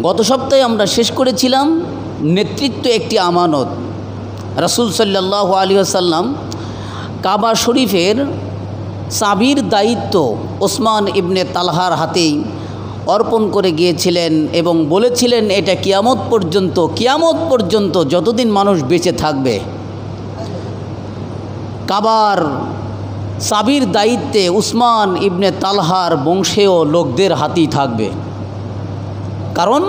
গত সপ্তাহে আমরা শেষ করেছিলাম নেতৃত্ব একটি আমানত। রাসূল সাল্লাল্লাহু আলাইহি ওয়াসাল্লাম কাবা শরীফের চাবির দায়িত্ব ওসমান ইবনে তালহার হাতেই অর্পণ করে গিয়েছিলেন এবং বলেছিলেন এটা কিয়ামত পর্যন্ত যতদিন মানুষ বেঁচে থাকবে কাবার চাবির দায়িত্বে উসমান ইবনে তালহার বংশেও লোকদের হাতেই থাকবে। কারণ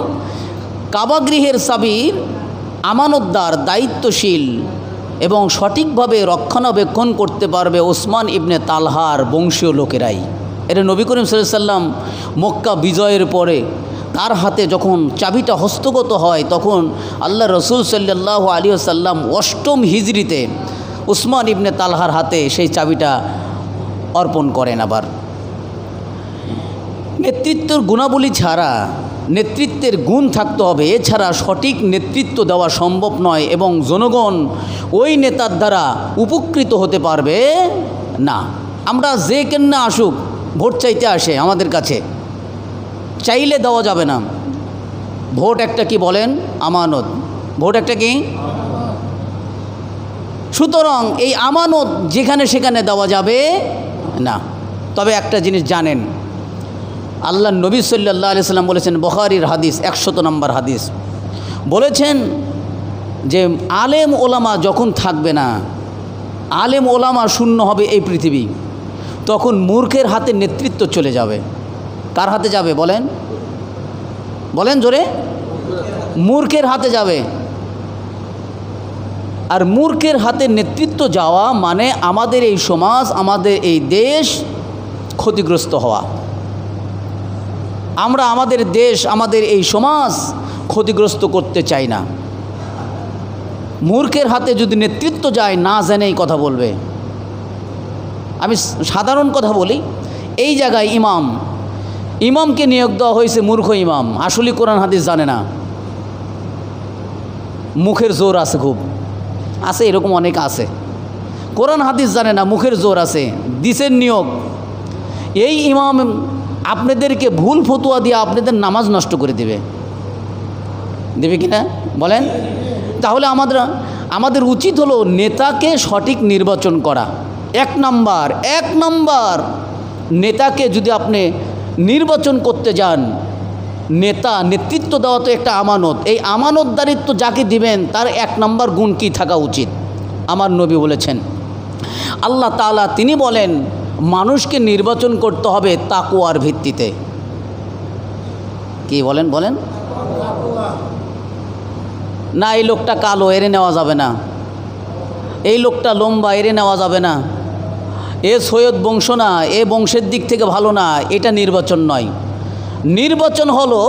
কাবাগৃহের চাবির আমানতদার, দায়িত্বশীল এবং সঠিকভাবে রক্ষণাবেক্ষণ করতে পারবে ওসমান ইবনে তালহার বংশীয় লোকেরাই। এটা নবী করিম সাল্লাল্লাহু আলাইহি ওয়াসাল্লাম মক্কা বিজয়ের পরে তার হাতে যখন চাবিটা হস্তগত হয় তখন আল্লাহ রসুল সাল্লাল্লাহু আলাইহি ওয়াসাল্লাম ৮ম হিজরিতে উসমান ইবনে তালহার হাতে সেই চাবিটা অর্পণ করেন। আবার নেতৃত্বের গুণাবলী ছাড়া, নেতৃত্বের গুণ থাকতে হবে, এছাড়া সঠিক নেতৃত্ব দেওয়া সম্ভব নয় এবং জনগণ ওই নেতার দ্বারা উপকৃত হতে পারবে না। আমরা যে কেন্না আসুক ভোট চাইতে আসে আমাদের কাছে, চাইলে দেওয়া যাবে না। ভোট একটা কি বলেন? আমানত। ভোট একটা কি? সুতরাং এই আমানত যেখানে সেখানে দেওয়া যাবে না। তবে একটা জিনিস জানেন, আল্লাহ নবী সাল্লাল্লাহু আলাইহি সাল্লাম বলেছেন, বুখারীর হাদিস ১০০ নম্বর হাদিস, বলেছেন যে আলেম ওলামা যখন থাকবে না, আলেম ওলামা শূন্য হবে এই পৃথিবী, তখন মূর্খের হাতে নেতৃত্ব চলে যাবে। কার হাতে যাবে বলেন? বলেন জোরে। মূর্খের হাতে যাবে। আর মূর্খের হাতে নেতৃত্ব যাওয়া মানে আমাদের এই সমাজ, আমাদের এই দেশ ক্ষতিগ্রস্ত হওয়া। আমরা আমাদের দেশ, আমাদের এই সমাজ ক্ষতিগ্রস্ত করতে চাই না। মূর্খের হাতে যদি নেতৃত্ব যায়, না জেনেই কথা বলবে। আমি সাধারণ কথা বলি, এই জায়গায় ইমামকে নিয়োগ দেওয়া হয়েছে মূর্খ ইমাম, আসলে কোরআন হাদিস জানে না, মুখের জোর আছে, খুব আছে, এরকম অনেক আছে। কোরআন হাদিস জানে না, মুখের জোর আছে, দিছেন নিয়োগ। এই ইমাম আপনাদেরকে ভুল ফতোয়া দিয়ে আপনাদের নামাজ নষ্ট করে দেবে কি না বলেন? তাহলে আমাদের উচিত হলো নেতাকে সঠিক নির্বাচন করা। এক নাম্বার নেতাকে যদি আপনি নির্বাচন করতে যান, নেতৃত্ব দেওয়া তো একটা আমানত। এই আমানতদারিত্ব যাকে দিবেন তার ১ নাম্বার গুণ কি থাকা উচিত? আমার নবী বলেছেন, আল্লাহ তাআলা তিনি বলেন মানুষকে নির্বাচন করতে হবে তাকওয়ার ভিত্তিতে। কি বলেন? না এই লোকটা কালো, এরে নেওয়া যাবে না, এই লোকটা লম্বা, এরে নেওয়া যাবে না, এ সৈয়দ বংশ না, এ বংশের দিক থেকে ভালো না, এটা নির্বাচন নয়। নির্বাচন হলো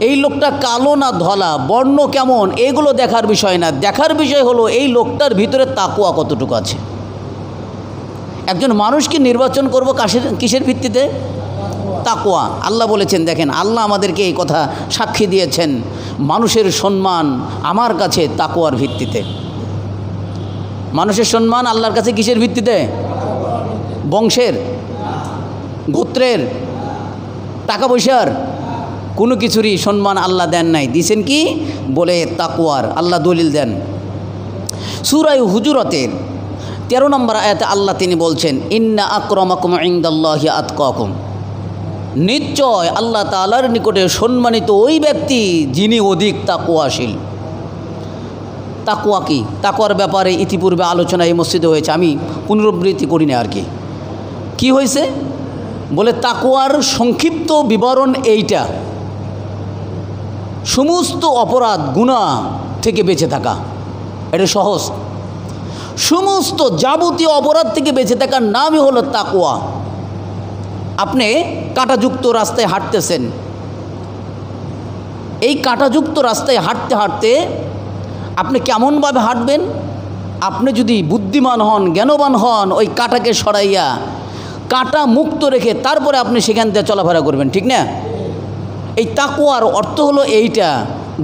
এই লোকটা কালো না ধলা, বর্ণ কেমন, এগুলো দেখার বিষয় না। দেখার বিষয় হলো এই লোকটার ভিতরে তাকওয়া কতটুকু আছে। একজন মানুষকে নির্বাচন করব কিসের ভিত্তিতে? তাকওয়া। আল্লাহ বলেছেন, দেখেন আল্লাহ আমাদেরকে এই কথা সাক্ষী দিয়েছেন, মানুষের সম্মান আমার কাছে তাকওয়ার ভিত্তিতে। মানুষের সম্মান আল্লাহর কাছে কিসের ভিত্তিতে? বংশের, গোত্রের, টাকা পয়সার, কোনো কিছুরই সম্মান আল্লাহ দেন নাই। দিছেন কি বলে? তাকওয়ার। আল্লাহ দলিল দেন সূরা হুজুরাতের 13 নম্বর আয়াতে আল্লাহ তিনি বলছেন, ইন্না আকরামাকুম ইনদাল্লাহি আতকাকুম, নিশ্চয় আল্লাহ তাআলার নিকটে সম্মানিত ওই ব্যক্তি যিনি অধিক তাকওয়াশীল। তাকওয়া কি? তাকওয়ার ব্যাপারে ইতিপূর্বে আলোচনা এই মসজিদে হয়েছে, আমি পুনরাবৃত্তি করি না আর কি হয়েছে বলে, তাকওয়ার সংক্ষিপ্ত বিবরণ এইটা, সমস্ত অপরাধ গুনাহ থেকে বেঁচে থাকা। এটা সহজ। সমস্ত যাবতীয় অপরাধ থেকে বেঁচে থাকার নামই হলো তাকওয়া। আপনি কাঁটাযুক্ত রাস্তায় হাঁটতেছেন, এই কাঁটাযুক্ত রাস্তায় হাঁটতে হাঁটতে আপনি কেমনভাবে হাঁটবেন? আপনি যদি বুদ্ধিমান হন, জ্ঞানবান হন, ওই কাঁটাকে সরাইয়া কাঁটা মুক্ত রেখে তারপরে আপনি সেখান থেকে চলাফেরা করবেন, ঠিক না? এই তাকওয়ার অর্থ হলো এইটা,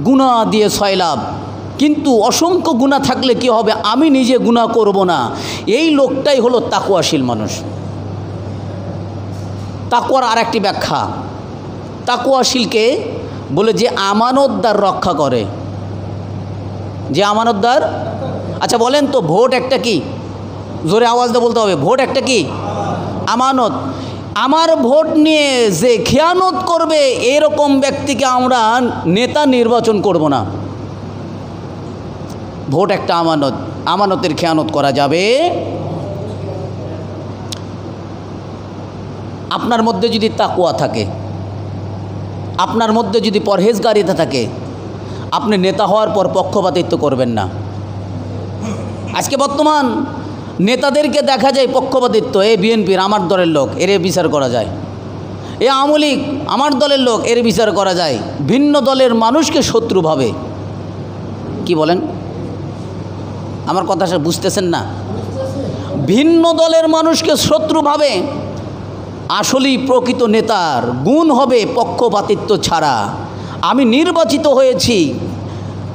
গুনাহ দিয়ে সয়লাভ। কিন্তু অসংখ্য গুনাহ থাকলে কি হবে? আমি নিজে গুনাহ করব না, এই লোকটাই হলো তাকওয়াশীল মানুষ। তাকওয়ার আরেকটি ব্যাখ্যা, তাকওয়াশীলকে বলে যে আমানতদার রক্ষা করে, যে আমানতদার। আচ্ছা বলেন তো, ভোট একটা কি? জোরে আওয়াজ দিয়ে বলতে হবে, ভোট একটা কি? আমানত। আমার ভোট নিয়ে যে খেয়ানত করবে এরকম ব্যক্তিকে আমরা নেতা নির্বাচন করব না। ভোট একটা আমানত, আমানতের খেয়ানত করা যাবে। আপনার মধ্যে যদি তাকওয়া থাকে, আপনার মধ্যে যদি পরহেজগারিতা থাকে, আপনি নেতা হওয়ার পর পক্ষপাতিত্ব করবেন না। আজকে বর্তমান নেতাদেরকে দেখা যায় পক্ষপাতিত্ব, এ বিএনপির আমার দলের লোক, এর বিচার করা যায়, এ আওয়ামী লীগ আমার দলের লোক, এর বিচার করা যায়। ভিন্ন দলের মানুষকে শত্রু ভাবে। কি বলেন? আমার কথা সে বুঝতেছেন না? ভিন্ন দলের মানুষকে শত্রু ভাবে। আসলেই প্রকৃত নেতার গুণ হবে পক্ষপাতিত্ব ছাড়া। আমি নির্বাচিত হয়েছি,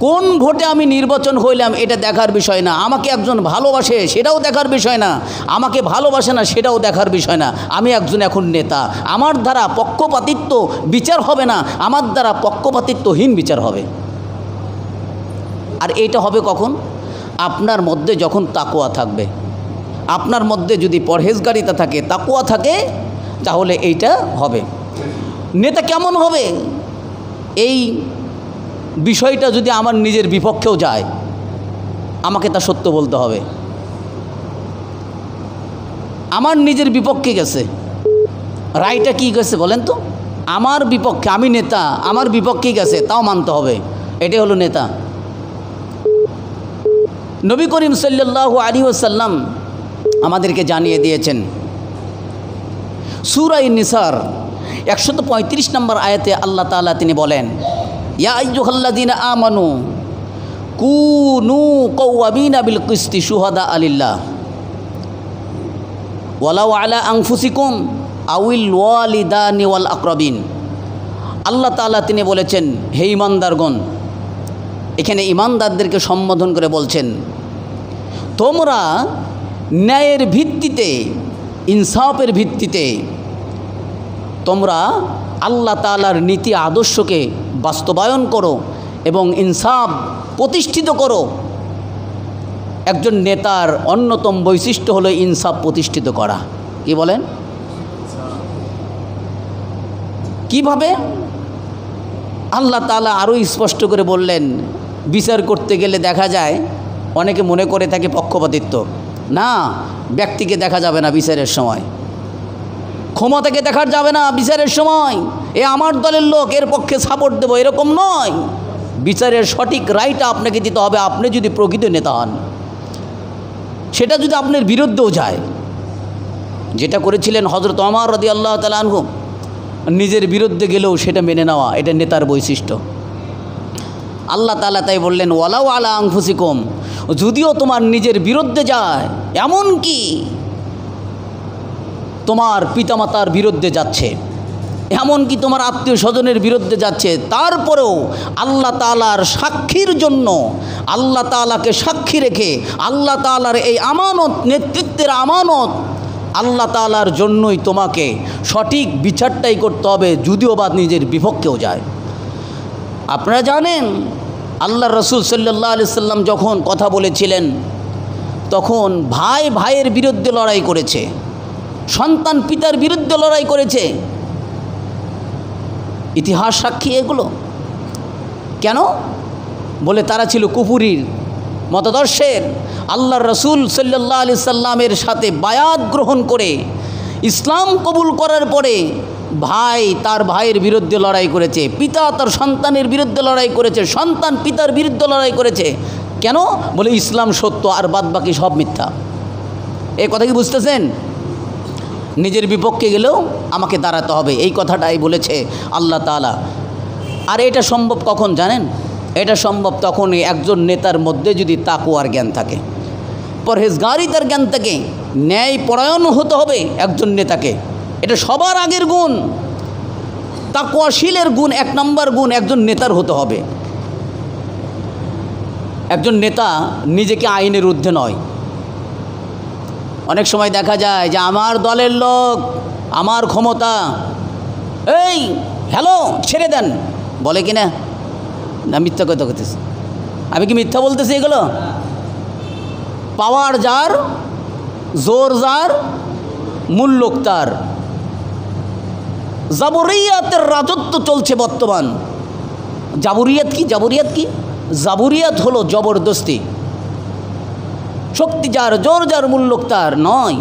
কোন ভোটে আমি নির্বাচন হইলাম এটা দেখার বিষয় না। আমাকে একজন ভালোবাসে সেটাও দেখার বিষয় না, আমাকে ভালোবাসে না সেটাও দেখার বিষয় না। আমি একজন এখন নেতা, আমার দ্বারা পক্ষপাতিত্ব বিচার হবে না, আমার দ্বারা পক্ষপাতিত্বহীন বিচার হবে। আর এইটা হবে কখন? আপনার মধ্যে যখন তাকওয়া থাকবে, আপনার মধ্যে যদি পরহেজগারিতা থাকে, তাকওয়া থাকে, তাহলে এইটা হবে। নেতা কেমন হবে এই বিষয়টা যদি আমার নিজের বিপক্ষেও যায়, আমাকে তা সত্য বলতে হবে। আমার নিজের বিপক্ষে গেছে, রায়টা কি গেছে বলেন তো? আমার বিপক্ষে, আমি নেতা, আমার বিপক্ষেই গেছে, তাও মানতে হবে। এটাই হলো নেতা। নবী করিম সাল্লাল্লাহু আলাইহি ওয়াসাল্লাম আমাদেরকে জানিয়ে দিয়েছেন, সূরা নিসার 135 নম্বর আয়াতে আল্লাহ তাআলা তিনি বলেন, ইয়া আইয়ুহাল্লাযীনা আমানু কুনু কাওয়ামিনা বিল কিসতি শুহাদা লিল্লাহ ওয়ালাউ আলা আনফুসিকুম আউল ওয়ালিদানি ওয়াল আকরাবিন। আল্লাহ তাআলা তিনি বলেছেন, হে ঈমানদারগণ, এখানে ঈমানদারদেরকে সম্বোধন করে বলছেন, তোমরা ন্যায়ের ভিত্তিতে, ইনসাফের ভিত্তিতে তোমরা আল্লাহ তাআলার নীতি আদর্শকে বাস্তবায়ন করো এবং ইনসাফ প্রতিষ্ঠিত করো। একজন নেতার অন্যতম বৈশিষ্ট্য হলো ইনসাফ প্রতিষ্ঠিত করা। কি বলেন? কিভাবে? আল্লাহ তাআলা আরও স্পষ্ট করে বললেন, বিচার করতে গেলে দেখা যায় অনেকে মনে করে থাকে পক্ষপাতিত্ব। না, ব্যক্তিকে দেখা যাবে না বিচারের সময়, ক্ষমতাকে দেখা যাবে না বিচারের সময়। এ আমার দলের লোক, এর পক্ষে সাপোর্ট দেবো, এরকম নয়। বিচারের সঠিক রায়টা আপনাকে দিতে হবে, আপনি যদি প্রকৃত নেতা হন। সেটা যদি আপনার বিরুদ্ধেও যায়, যেটা করেছিলেন হযরত ওমর রাদিয়াল্লাহু তাআলা আনহু, নিজের বিরুদ্ধে গেলেও সেটা মেনে নেওয়া, এটা নেতার বৈশিষ্ট্য। আল্লাহ তাআলা তাই বললেন, ওয়ালাউ আলা আনফুসিকুম, যদিও তোমার নিজের বিরুদ্ধে যায়, এমন কি তোমার পিতামাতার বিরুদ্ধে যাচ্ছে, এমন কি তোমার আত্মীয় স্বজনের বিরুদ্ধে যাচ্ছে, তারপরেও আল্লাহ তাআলার সাক্ষীর জন্য, আল্লাহ তাআলাকে সাক্ষী রেখে, আল্লাহ তাআলার এই আমানত, নেতৃত্বের আমানত, আল্লাহ তাআলার জন্যই তোমাকে সঠিক বিচারটাই করতে হবে, যদিও বা নিজের বিপক্ষেও যায়। আপনারা জানেন আল্লাহ রসুল সাল্লাল্লাহু আলাইহি সাল্লাম যখন কথা বলেছিলেন, তখন ভাই ভাইয়ের বিরুদ্ধে লড়াই করেছে, সন্তান পিতার বিরুদ্ধে লড়াই করেছে। ইতিহাস সাক্ষী এগুলো। কেন? বলে তারা ছিল কুফুরির মতাদর্শের। আল্লাহ রসুল সাল্লাল্লাহু আলাইহি সাল্লামের সাথে বায়াত গ্রহণ করে ইসলাম কবুল করার পরে ভাই তার ভাইয়ের বিরুদ্ধে লড়াই করেছে, পিতা তার সন্তানের বিরুদ্ধে লড়াই করেছে, সন্তান পিতার বিরুদ্ধে লড়াই করেছে। কেন? বলে ইসলাম সত্য আর বাদ বাকি সব মিথ্যা। এই কথা কি বুঝতেছেন? নিজের বিপক্ষে গেলেও আমাকে দাঁড়াতে হবে, এই কথাটাই বলেছে আল্লাহ তাআলা। আর এটা সম্ভব কখন জানেন? এটা সম্ভব তখনই একজন নেতার মধ্যে যদি তাকওয়ার জ্ঞান থাকে, পরহেজগারিতার জ্ঞান থাকে, ন্যায় পরায়ণ হতে হবে একজন নেতাকে। এটা সবার আগের গুণ, তাকওয়াশীলের গুণ, 1 নম্বর গুণ একজন নেতার হতে হবে। একজন নেতা নিজেকে আইনের ঊর্ধ্বে নয়। অনেক সময় দেখা যায় যে আমার দলের লোক, আমার ক্ষমতা, এই হ্যালো ছেড়ে দেন, বলে কি না? না মিথ্যা কথা করতেছি? আমি কি মিথ্যা বলতেছি এগুলো? পাওয়ার যার, জোর যার, মূল্য তার। জাবরিয়াতের রাজত্ব চলছে বর্তমান। জাবরিয়াত কি? জাবরিয়াত কি? জাবরিয়াত হলো জবরদস্তি। শক্তি যার, জোর যার, মূল্য তার নয়।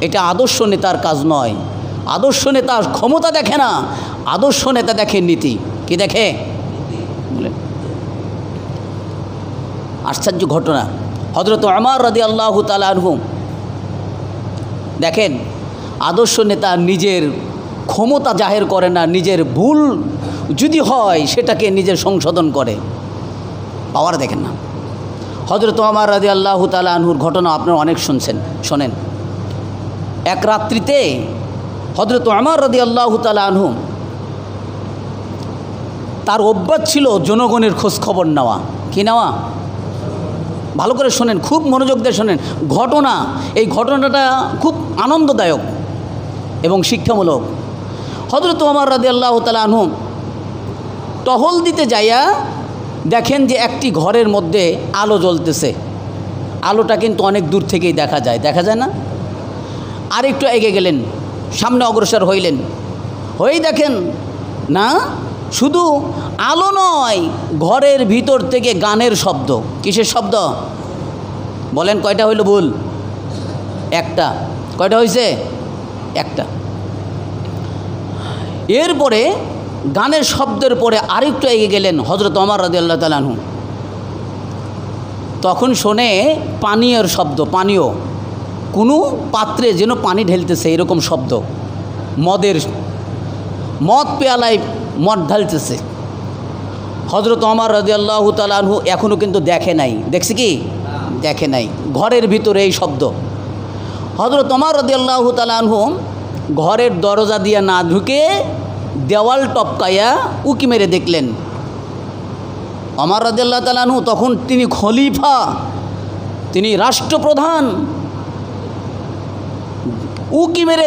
এটা আদর্শ নেতার কাজ নয়। আদর্শ নেতা ক্ষমতা দেখে না, আদর্শ নেতা দেখে নীতি। কি দেখে? আশ্চর্য ঘটনা। হযরত ওমর রাদিয়াল্লাহু তাআলা আনহু দেখেন, আদর্শ নেতা নিজের ক্ষমতা জাহির করে না, নিজের ভুল যদি হয় সেটাকে নিজের সংশোধন করে। পাওয়ার দেখেন না। হযরত ওমর রাদিয়াল্লাহু তাআলা আনহুর ঘটনা আপনারা অনেক শুনছেন, শোনেন। এক রাত্রিতে হযরত ওমর রাদিয়াল্লাহু তাআলা আনহু, তার অভ্যাস ছিল জনগণের খোঁজ খবর নেওয়া। কি নেওয়া? ভালো করে শোনেন, খুব মনোযোগ দিয়ে শোনেন ঘটনা। এই ঘটনাটা খুব আনন্দদায়ক এবং শিক্ষামূলক। হযরত ওমর রাদিয়াল্লাহু তাআলা আনহু টহল দিতে যাইয়া দেখেন যে একটি ঘরের মধ্যে আলো জ্বলতেছে। আলোটা কিন্তু অনেক দূর থেকেই দেখা যায়, দেখা যায় না? আর একটু এগিয়ে গেলেন, সামনে অগ্রসর হইলেন, হয়েই দেখেন না শুধু আলো নয়, ঘরের ভিতর থেকে গানের শব্দ। কিসের শব্দ বলেন? কয়টা হইল ভুল? একটা। কয়টা হয়েছে? একটা। এরপরে গানের শব্দের পরে আরেকটু এগিয়ে গেলেন হযরত ওমর রাদিয়াল্লাহু তাআলা আনহু। তখন শোনে পানীয়ের শব্দ, পানীয়, কোনো পাত্রে যেন পানি ঢেলতেছে এরকম শব্দ। মদ পেয়ালায় মদ ঢালতেছে। হযরত ওমর রাদিয়াল্লাহু তাআলা আনহু এখনও কিন্তু দেখে নাই। দেখছে কি? দেখে নাই। ঘরের ভিতরে এই শব্দ। হযরত ওমর রাদিয়াল্লাহু তাআলা আনহু ঘরের দরজা দিয়ে না ঢুকে দেওয়াল টপকাইয়া উকি মেরে দেখলেন। ওমর রাদিয়াল্লাহু তাআলা আনহু তখন তিনি খলিফা, তিনি রাষ্ট্রপ্রধান। উকি মেরে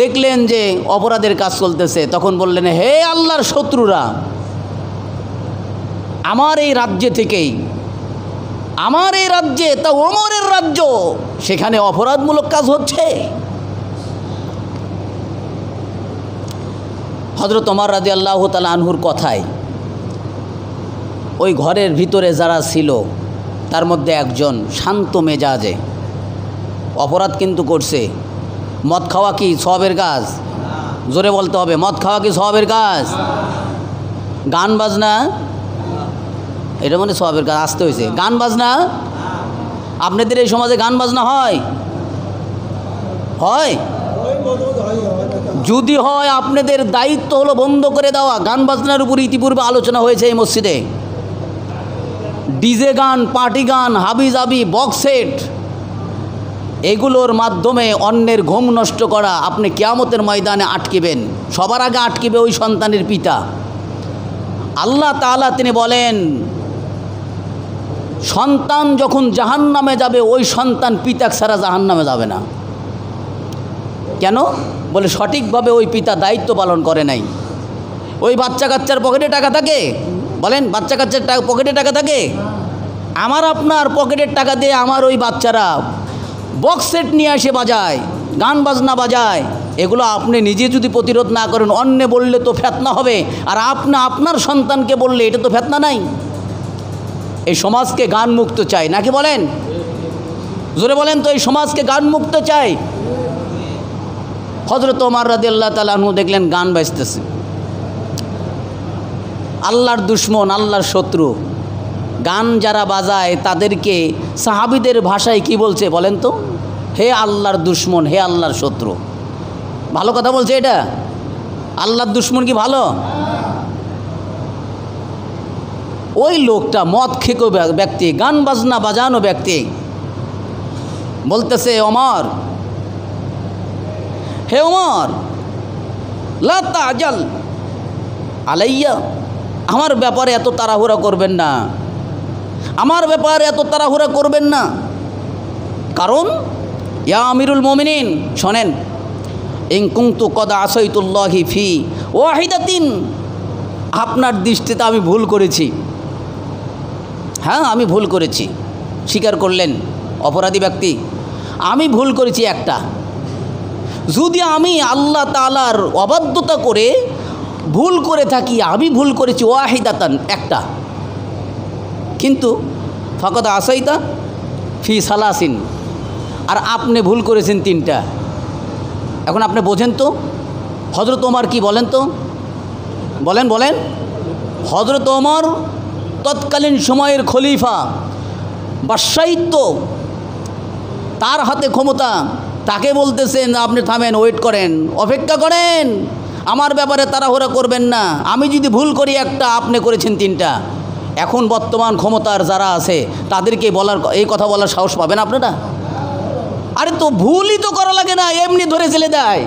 দেখলেন যে অপরাধের কাজ চলতেছে। তখন বললেন, হে আল্লাহর শত্রুরা, আমার এই রাজ্যে থেকেই, আমার এই রাজ্যে, তা ওমরের রাজ্য, সেখানে অপরাধমূলক কাজ হচ্ছে। হযরত ওমর রাদিয়াল্লাহু তাআলা আনহুর কথায় ওই ঘরের ভিতরে যারা ছিল তার মধ্যে একজন শান্ত মেজাজে, অপরাধ কিন্তু করছে। মদ খাওয়া কি সওয়াবের কাজ? জোরে বলতে হবে, মদ খাওয়া কি সওয়াবের কাজ? গান বাজনা, এটা মানে সওয়াবের কাজ। আসতে হয়েছে গান বাজনা। আপনাদের এই সমাজে গান বাজনা হয়? হয়? যদি হয় আপনাদের দায়িত্ব হলো বন্ধ করে দেওয়া। গান বাজনার উপর ইতিপূর্বে আলোচনা হয়েছে এই মসজিদে। ডিজে গান, পার্টি গান, হাবিজাবি, বক্স সেট, এগুলোর মাধ্যমে অন্যের ঘুম নষ্ট করা আপনি কিয়ামতের ময়দানে আটকিবেন। সবার আগে আটকিবে ওই সন্তানের পিতা। আল্লাহ তাআলা তিনি বলেন, সন্তান যখন জাহান্নামে যাবে ওই সন্তান পিতা ছাড়া জাহান্নামে যাবে না। কেন? বলে সঠিকভাবে ওই পিতা দায়িত্ব পালন করে নাই। ওই বাচ্চা কাচ্চার পকেটে টাকা থাকে? বলেন, বাচ্চা কাচ্চার পকেটে টাকা থাকে? আমার আপনার পকেটের টাকা দিয়ে আমার ওই বাচ্চারা বক্স সেট নিয়ে এসে বাজায়, গান বাজনা বাজায়। এগুলো আপনি নিজে যদি প্রতিরোধ না করেন, অন্য বললে তো ফেতনা হবে, আর আপনার সন্তানকে বললে এটা তো ফেতনা নাই। এই সমাজকে গান মুক্ত চাই নাকি বলেন? জোরে বলেন তো, এই সমাজকে গান মুক্ত চাই। হযরত ওমর রাদিয়াল্লাহু তাআলা আনহু দেখলেন গান বাজতেছে। আল্লাহর দুশমন, আল্লাহর শত্রু গান যারা বাজায় তাদেরকে সাহাবীদের ভাষায় কি বলছে বলেন তো? হে আল্লাহর দুশমন, হে আল্লাহর শত্রু। ভালো কথা বলছে এটা? আল্লাহর দুশমন কি ভালো? ওই লোকটা মদ খেকো ব্যক্তি, গান বাজনা বাজানো ব্যক্তি বলতেছে, ওমর, হে ওমর, লা তাজাল আলাইয়া, আমার ব্যাপারে এত তাড়াহুড়া করবেন না, আমার ব্যাপারে এত তাড়াহুড়া করবেন না। কারণ ইয়া আমিরুল মুমিনিন, শোনেন, ইন কুনতু কদ আসাইতুল্লাহি ফি ওয়াহিদাতিন আপনার দৃষ্টিতে আমি ভুল করেছি, হ্যাঁ আমি ভুল করেছি, স্বীকার করলেন অপরাধী ব্যক্তি, আমি ভুল করেছি একটা। যদি আমি আল্লাহ তাআলার অবাধ্যতা করে ভুল করে থাকি, আমি ভুল করেছি ওয়াহিদাতান একটা, কিন্তু ফাকাদ আসাইতা ফি সালাসিন, আর আপনি ভুল করেছেন 3টা। এখন আপনি বোঝেন তো হযরত ওমর কি বলেন তো, বলেন হযরত ওমর তৎকালীন সময়ের খলিফা, বাদশাহিত্ব তার হাতে ক্ষমতা, তাকে বলতেছেন আপনি থামেন, ওয়েট করেন, অপেক্ষা করেন, আমার ব্যাপারে তাড়াহুড়া করবেন না, আমি যদি ভুল করি একটা, আপনি করেছেন 3টা। এখন বর্তমান ক্ষমতার যারা আছে তাদেরকে বলার, এই কথা বলার সাহস পাবেন আপনারা? আরে তো ভুলই তো করা লাগে না, এমনি ধরে ছেলে দেয়,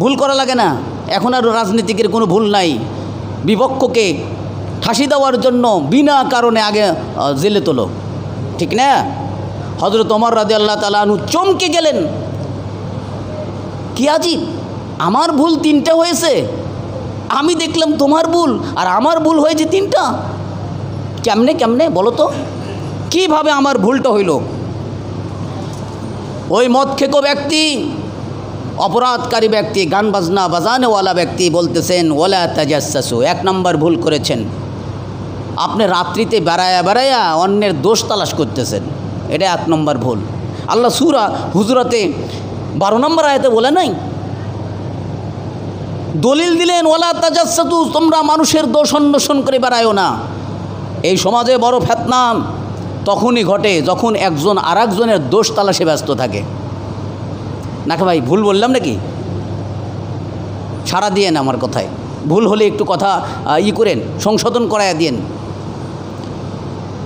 ভুল করা লাগে না। এখন আর রাজনীতিকের কোনো ভুল নাই, বিপক্ষকে ফাঁসি দেওয়ার জন্য বিনা কারণে আগে জেলে তোলো, ঠিক না? হযরত ওমর রাদিয়াল্লাহু তাআলা আনহু চমকে গেলেন, কি আজীব, আমার ভুল 3টা হয়েছে, আমি দেখলাম তোমার ভুল, আর আমার ভুল হয়েছে 3টা, কেমনে বলো তো, কীভাবে আমার ভুলটা হইল? ওই মদ খেকো ব্যক্তি, অপরাধকারী ব্যক্তি, গান বাজনা বাজানেওয়ালা ব্যক্তি বলতেছেন ওয়ালা তাজাসসু, 1 নম্বর ভুল করেছেন, আপনি রাত্রিতে বেড়ায়া অন্যের দোষ তালাশ করতেছেন, এটা 1 নম্বর ভুল। আল্লাহ সূরা হুজুরাতে 12 নম্বর আয়াতে বলে নাই, দলিল দিলেন ওয়ালা তাজাসসু, তোমরা মানুষের দোষ অন্বেষণ করে বেড়ায়ও না। এই সমাজে বড় ফিতনা তখনই ঘটে যখন একজন আরেকজনের দোষ তালাশে ব্যস্ত থাকে। নাকি ভাই ভুল বললাম নাকি? সাড়া দিয়েন আমার কথায়, ভুল হলে একটু কথা করেন, সংশোধন করাইয়া দিয়েন।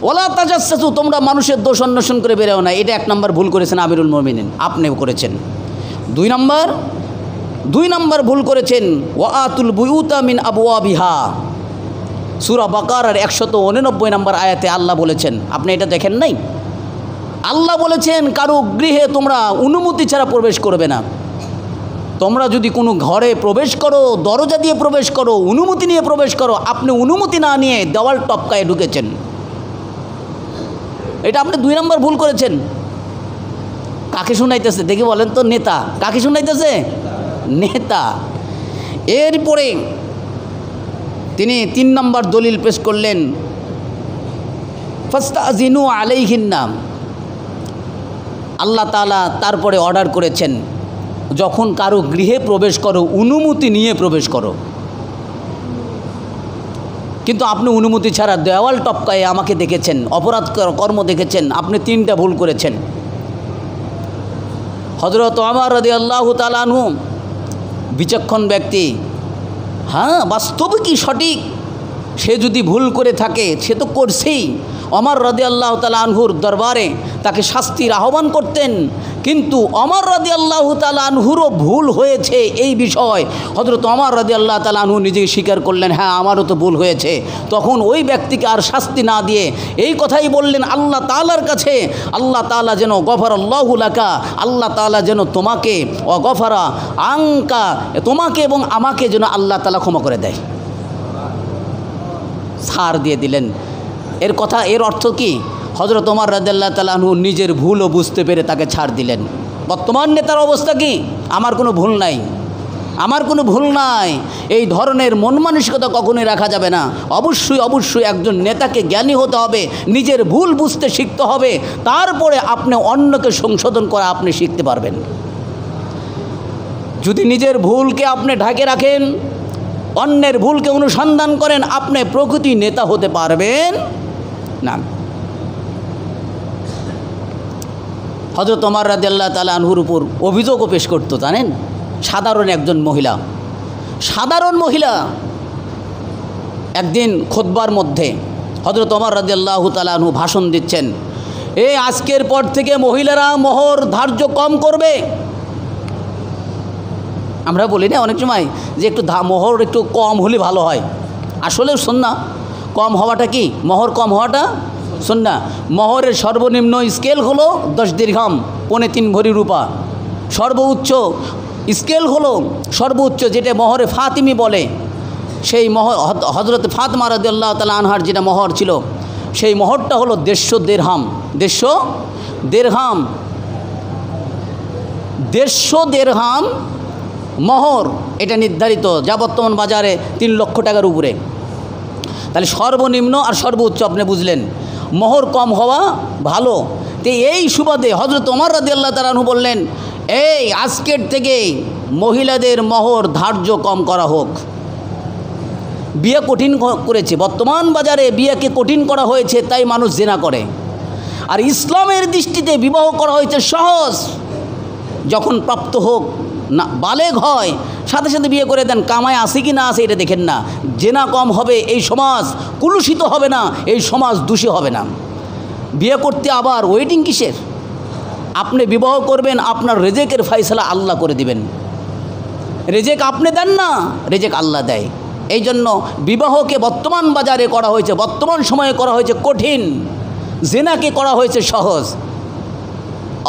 ওয়ালা তাজাসসু, তোমরা মানুষের দোষ অন্বেষণ করে বেরোও না, এটা 1 নম্বর ভুল করেছেন আমিরুল মুমিনিন, আপনিও করেছেন। 2 নম্বর ভুল করেছেন ওয়াআতুল বুয়ুতা মিন আবওয়াবিহা, সূরা বাকারার 189 নম্বর আয়াতে আল্লাহ বলেছেন, আপনি এটা দেখেন নাই? আল্লাহ বলেছেন কারো গৃহে তোমরা অনুমতি ছাড়া প্রবেশ করবে না। তোমরা যদি কোনো ঘরে প্রবেশ করো, দরজা দিয়ে প্রবেশ করো, অনুমতি নিয়ে প্রবেশ করো, আপনি অনুমতি না নিয়ে দেওয়াল টপকায় ঢুকেছেন, এটা আপনি 2 নম্বর ভুল করেছেন। কাকে শুনাইতেছে দেখি বলেন তো? নেতা। কাকে শুনাইতেছে? নেতা। এরপরে তিনি 3 নম্বর দলিল পেশ করলেন, ফাস্তাজিনু আলাইহিন্না, আল্লাহ তাআলা তারপরে অর্ডার করেছেন যখন কারো গৃহে প্রবেশ করো অনুমতি নিয়ে প্রবেশ করো, কিন্তু আপনি অনুমতি ছাড়া দেওয়াল টপকায়ে আমাকে দেখেছেন, অপরাধ কর্ম দেখেছেন, আপনি 3টা ভুল করেছেন। হযরত ওমর রাদিয়াল্লাহু তাআলা আনহু বিচক্ষণ ব্যক্তি, হ্যাঁ বাস্তবে কি সঠিক, সে যদি ভুল করে থাকে সে তো করছেই, ওমর রাদিয়াল্লাহু তাআলা আনহুর দরবারে তাকে শাস্তির আহ্বান করতেন, কিন্তু ওমর রাদিয়াল্লাহু তাআলা আনহুরও ভুল হয়েছে এই বিষয় হযরত ওমর রাদিয়াল্লাহু তাআলা আনহু নিজেই স্বীকার করলেন, হ্যাঁ আমারও তো ভুল হয়েছে। তখন ওই ব্যক্তিকে আর শাস্তি না দিয়ে এই কথাই বললেন আল্লাহ তাআলার কাছে, আল্লাহ তাআলা যেন গফারাল্লাহু লাকা, আল্লাহ তাআলা যেন তোমাকে গফারা আনকা, তোমাকে এবং আমাকে যেন আল্লাহ তাআলা ক্ষমা করে দেয়, ছাড় দিয়ে দিলেন। এর কথা, এর অর্থ কি? হযরত ওমর রাদিয়াল্লাহু তাআলা আনহু নিজের ভুলও বুঝতে পেরে তাকে ছাড় দিলেন। বর্তমান নেতার অবস্থা কি? আমার কোনো ভুল নাই, আমার কোনো ভুল নাই, এই ধরনের মন মানসিকতা কখনোই রাখা যাবে না। অবশ্যই একজন নেতাকে জ্ঞানী হতে হবে, নিজের ভুল বুঝতে শিখতে হবে, তারপরে আপনি অন্যকে সংশোধন করা আপনি শিখতে পারবেন। যদি নিজের ভুলকে আপনি ঢাকে রাখেন, অন্যের ভুলকে অনুসন্ধান করেন, আপনি প্রকৃতি নেতা হতে পারবেন না। হযরত ওমর রাদিয়াল্লাহু তাআলা আনহুর উপর অভিযোগও পেশ করতো, জানেন? সাধারণ একজন মহিলা, একদিন খুতবার মধ্যে হযরত ওমর রাদিয়াল্লাহু তাআলা আনহু ভাষণ দিচ্ছেন, আজকের পর থেকে মহিলারা মোহর ধার্য কম করবে। আমরা বলি না অনেক সময় যে একটু মোহর একটু কম হলে ভালো হয়, আসলে সুন্নাহ কম হওয়াটা কি, মোহর কম হওয়াটা সুন্নাহ। মোহরের সর্বনিম্ন স্কেল হলো 10 দিরহাম, 3.25 ভরি রূপা। সর্বোচ্চ স্কেল হলো, সর্বোচ্চ যেটা মোহরে ফাতিমি বলে, সেই হযরত ফাতেমা রাদিয়াল্লাহু তাআলা আনহার যেটা মোহর ছিল, সেই মোহরটা হলো 150 দিরহাম। 150 দিরহাম, 150 দিরহাম মোহর, এটা নির্ধারিত, যা বর্তমান বাজারে 3 লক্ষ টাকার উপরে। তাহলে সর্বনিম্ন আর সর্বোচ্চ আপনি বুঝলেন, মোহর কম হওয়া ভালো। তো এই সুবাদে হযরত ওমর রাদিয়াল্লাহু তাআলা আনহু বললেন, এই আজকের থেকে মহিলাদের মোহর ধার্য কম করা হোক। বিয়ে কঠিন করেছে, বর্তমান বাজারে বিয়েকে কঠিন করা হয়েছে, তাই মানুষ জিনা করে। আর ইসলামের দৃষ্টিতে বিবাহ করা হয়েছে সহজ। যখন প্রাপ্ত হোক না, বালেগ হয়, সাথে সাথে বিয়ে করে দেন, কামায় আসে কি না আসে এটা দেখেন না। জেনা কম হবে, এই সমাজ কুলুষিত হবে না, এই সমাজ দূষিত হবে না। বিয়ে করতে আবার ওয়েটিং কিসের? আপনি বিবাহ করবেন, আপনার রেজেকের ফয়সালা আল্লাহ করে দিবেন। রেজেক আপনি দেন না, রেজেক আল্লাহ দেয়। এই জন্য বিবাহকে বর্তমান বাজারে করা হয়েছে, বর্তমান সময়ে করা হয়েছে কঠিন, জেনাকে করা হয়েছে সহজ।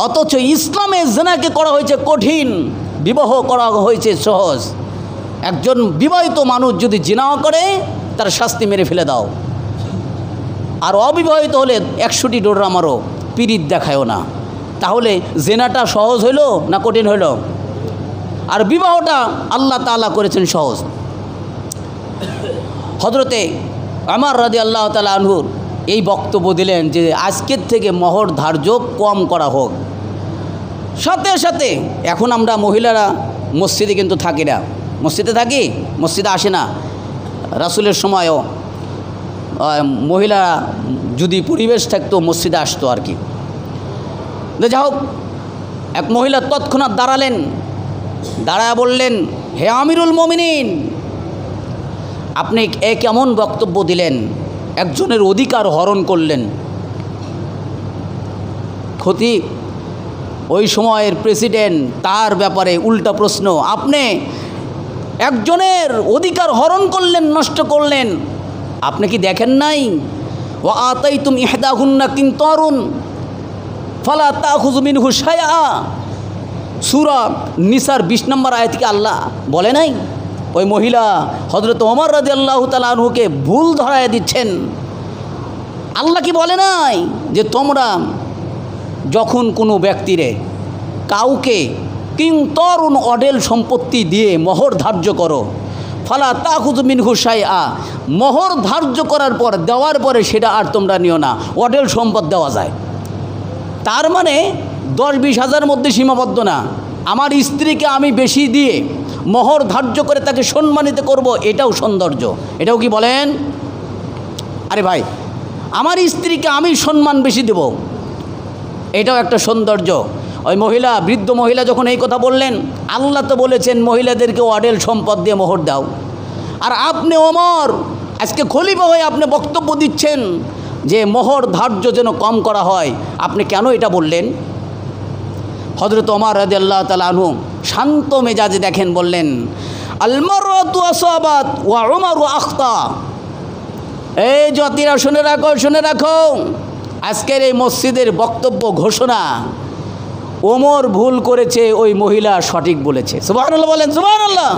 অথচ ইসলামে জেনাকে করা হয়েছে কঠিন, বিবাহ করা হয়েছে সহজ। একজন বিবাহিত মানুষ যদি জিনা করে, তার শাস্তি মেরে ফেলে দাও। আর অবিবাহিত হলে 100টি ডোররা মারো, পিরিত দেখায়ও না। তাহলে জেনাটা সহজ হইল না কঠিন হইল? আর বিবাহটা আল্লাহ তাআলা করেছেন সহজ। হযরতে ওমর রাদিয়াল্লাহু তাআলা আনহুর এই বক্তব্য দিলেন যে আজকের থেকে মোহর ধার্য কম করা হোক। সাথে সাথে এখন আমরা মহিলারা মসজিদে কিন্তু থাকি না, মসজিদে থাকি, মসজিদে আসে না। রাসূলের সময়ও মহিলা যদি পরিবেশ থাকতো মসজিদে আসতো আর কি। যাই হোক, এক মহিলা তৎক্ষণাৎ দাঁড়ালেন, দাঁড়ায় বললেন, হে আমিরুল মুমিনিন, আপনি কেমন বক্তব্য দিলেন? একজনের অধিকার হরণ করলেন। খতিব, ওই সময়ের প্রেসিডেন্ট, তার ব্যাপারে উল্টা প্রশ্ন, আপনি একজনের অধিকার হরণ করলেন, নষ্ট করলেন। আপনি কি দেখেন নাই? ওয়া আতাইতুম ইহদাহুন্না কিনতারুন ফালা তাখুযু মিনহু শাইআ। সূরা নিসার 20 নম্বর আয়াতে আল্লাহ বলে নাই? ওই মহিলা হযরত ওমর রাদিয়াল্লাহু তাআলা আনহুকে ভুল ধরায় দিচ্ছেন। আল্লাহ কি বলে নাই যে তোমরা যখন কোনো ব্যক্তিরে কাউকে কিনতারুন অডেল সম্পত্তি দিয়ে মোহর ধার্য করো, ফালা তাখুযু মিনহু শাইআ, মোহর ধার্য করার পর, দেওয়ার পরে সেটা আর তোমরা নিও না। অডেল সম্পদ দেওয়া যায়, তার মানে 10-20 হাজার মধ্যে সীমাবদ্ধ না। আমার স্ত্রীকে আমি বেশি দিয়ে মোহর ধার্য করে তাকে সম্মানিত করব, এটাও সৌন্দর্য। এটাও কি বলেন? আরে ভাই, আমার স্ত্রীকে আমি সম্মান বেশি দেব, এটাও একটা সৌন্দর্য। ওই মহিলা, বৃদ্ধ মহিলা যখন এই কথা বললেন, আল্লাহ তো বলেছেন মহিলাদেরকে অডেল সম্পদ দিয়ে মোহর দাও। আর আপনি ওমর আজকে খলিফা হয়ে আপনি বক্তব্য দিচ্ছেন যে মোহর ধার্য যেন কম করা হয়। আপনি কেন এটা বললেন? হযরত ওমর রাদিয়াল্লাহু তাআলা আনহু শান্ত মেজাজে দেখেন, বললেন, আল মারওয়াতু আসাবাত ওয়া উমরু আখতা। এই জাতিরা শুনে রাখো, শুনে রাখো, আজকের এই মসজিদের বক্তব্য ঘোষণা, ওমর ভুল করেছে, ওই মহিলা সঠিক বলেছে। সুবহানাল্লাহ বলেন, সুবহানাল্লাহ।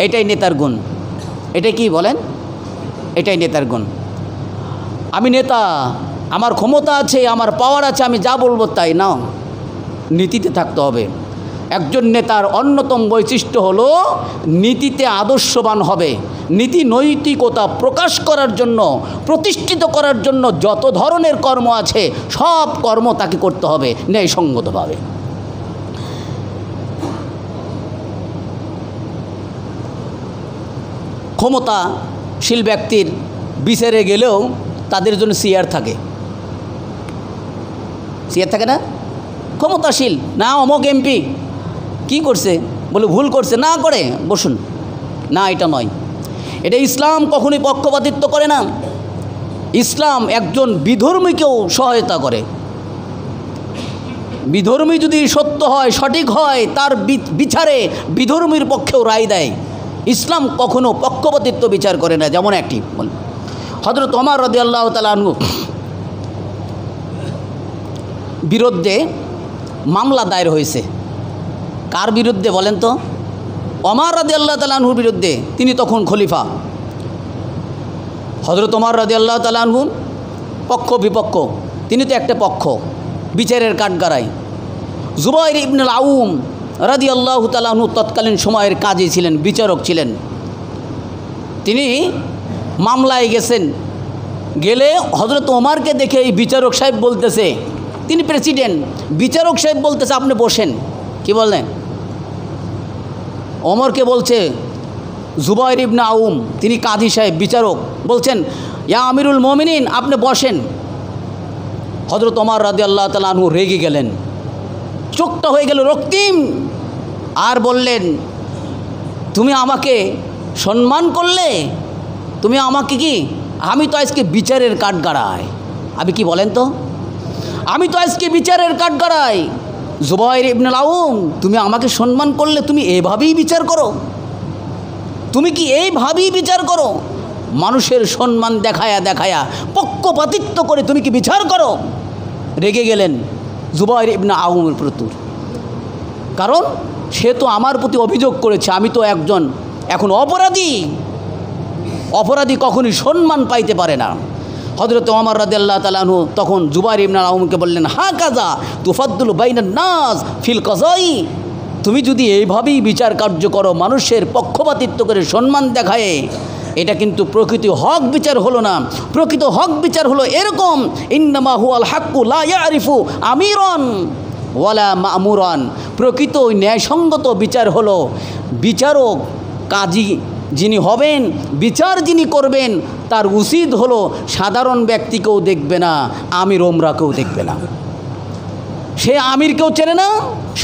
এটাই নেতার গুণ। এটা কি বলেন? এটাই নেতার গুণ। আমি নেতা, আমার ক্ষমতা আছে, আমার পাওয়ার আছে, আমি যা বলবো তাই না। নীতিতে থাকতে হবে। একজন নেতার অন্যতম বৈশিষ্ট্য হলো নীতিতে আদর্শবান হবে। নীতি নৈতিকতা প্রকাশ করার জন্য, প্রতিষ্ঠিত করার জন্য যত ধরনের কর্ম আছে সব কর্ম তাকে করতে হবে ন্যায়সঙ্গতভাবে। ক্ষমতাশীল ব্যক্তির বিচারে গেলেও তাদের জন্য চেয়ার থাকে, চেয়ার থাকে না? ক্ষমতাশীল না, অমুক এমপি কি করছে, বলে ভুল করছে, না করে বসুন না, এটা নয়। এটা ইসলাম কখনোই পক্ষপাতিত্ব করে না। ইসলাম একজন বিধর্মীকেও সহায়তা করে। বিধর্মী যদি সত্য হয়, সঠিক হয়, তার বিচারে বিধর্মীর পক্ষেও রায় দেয়। ইসলাম কখনো পক্ষপাতিত্ব বিচার করে না। যেমন একটি হযরত ওমর রাদিয়াল্লাহু তাআলা আনহু বিরুদ্ধে মামলা দায়ের হয়েছে। কার বিরুদ্ধে বলেন তো? ওমর রাদিয়াল্লাহু তাআলা আনহুর বিরুদ্ধে, তিনি তখন খলিফা। হযরত ওমর রাদিয়াল্লাহু তাআলা আনহু পক্ষ বিপক্ষ, তিনি তো একটা পক্ষ, বিচারের কাঠগড়ায়। জুবাইর ইবনুল আউম রাদিয়াল্লাহু তাআলা আনহু তৎকালীন সময়ের কাজী ছিলেন, বিচারক ছিলেন। তিনি মামলায় গেছেন, গেলে হযরত ওমরকে দেখে এই বিচারক সাহেব বলতেছে, তিনি প্রেসিডেন্ট, বিচারক সাহেব বলতেছে আপনি বসেন। কি বললেন? ওমরকে বলছে জুবাইর ইবনে আউম, তিনি কাজী সাহেব, বিচারক, বলছেন ইয়া আমিরুল মুমিনিন আপনি বসেন। হযরত ওমর রাদিয়াল্লাহু তাআলা আনহু রেগে গেলেন, চোখটা হয়ে গেল রক্তিম, আর বললেন তুমি আমাকে সম্মান করলে, তুমি আমাকে কি, আমি তো আজকে বিচারের কাঠগড়ায়, আমি কি বলেন তো, আমি তো আজকে বিচারের কাঠগড়ায়। জুবাইর ইবনুল আউম তুমি আমাকে সম্মান করলে, তুমি এইভাবেই বিচার করো, তুমি কি এইভাবেই বিচার করো? মানুষের সম্মান দেখায়া দেখায়া পক্ষপাতিত্ব করে তুমি কি বিচার করো? রেগে গেলেন জুবাইর ইবনে আউমের প্রতি, কারণ সে তো আমার প্রতি অভিযোগ করেছে, আমি তো একজন এখন অপরাধী, অপরাধী কখনই সম্মান পাইতে পারে না। হযরত ওমর রাদিয়াল্লাহু তাআলা আনহু তখন জুবাইর ইবনে আউমকে বললেন হা কাজা তুফাদ্দুলু বাইনান নাস ফিল কাযাই, তুমি যদি এইভাবেই বিচার কার্য করো, মানুষের পক্ষপাতিত্ব করে সম্মান দেখায়, এটা কিন্তু প্রকৃত হক বিচার হলো না। প্রকৃত হক বিচার হলো এরকম, ইন্নামা হুয়াল হাক্কু লা ইয়ারিফু আমিরান ওয়ালা মা'মুরান। প্রকৃত ন্যায়সঙ্গত বিচার হলো বিচারক, কাজী যিনি হবেন, বিচার যিনি করবেন, তার উচিত হলো সাধারণ ব্যক্তিকেও দেখবে না, আমির ওমরাকেও দেখবে না। সে আমিরকেও চেনে না,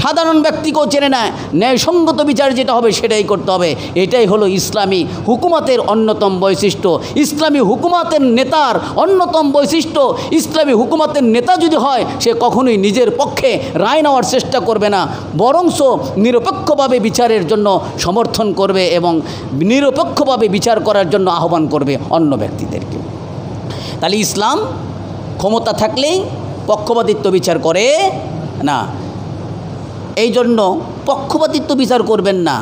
সাধারণ ব্যক্তিকেও চেনে না। ন্যায়সঙ্গত বিচার যেটা হবে সেটাই করতে হবে। এটাই হলো ইসলামী হুকুমতের অন্যতম বৈশিষ্ট্য, ইসলামী হুকুমতের নেতার অন্যতম বৈশিষ্ট্য। ইসলামী হুকুমতের নেতা যদি হয়, সে কখনোই নিজের পক্ষে রায় নেওয়ার চেষ্টা করবে না, বরঞ্চ নিরপেক্ষভাবে বিচারের জন্য সমর্থন করবে এবং নিরপেক্ষভাবে বিচার করার জন্য আহ্বান করবে অন্য ব্যক্তিদেরকে। তাহলে ইসলাম ক্ষমতা থাকলেই পক্ষপাতিত্ব বিচার করে না। এই জন্য পক্ষপাতিত্ব বিচার করবেন না।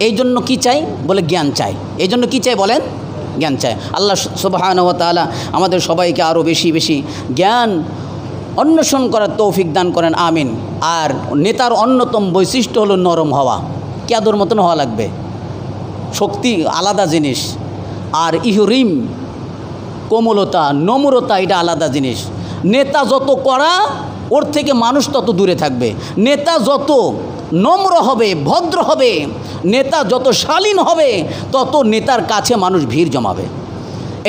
এই জন্য কী চাই? বলে জ্ঞান চাই। এই জন্য কী চাই বলেন? জ্ঞান চাই। আল্লাহ সুবহানাহু ওয়া তাআলা আমাদের সবাইকে আরও বেশি বেশি জ্ঞান অন্বেষণ করার তৌফিক দান করেন, আমিন। আর নেতার অন্যতম বৈশিষ্ট্য হলো নরম হওয়া, কেদর মতন হওয়া লাগবে। শক্তি আলাদা জিনিস, আর ইহরিম কোমলতা নম্রতা এটা আলাদা জিনিস। নেতা যত কড়া, ওর থেকে মানুষ তত দূরে থাকবে। নেতা যত নম্র হবে, ভদ্র হবে, নেতা যত শালীন হবে, তত নেতার কাছে মানুষ ভিড় জমাবে।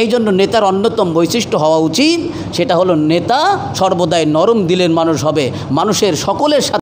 এই জন্য নেতার অন্যতম বৈশিষ্ট্য হওয়া উচিত, সেটা হলো নেতা সর্বদাই নরম দিলের মানুষ হবে, মানুষের সকলের সাথে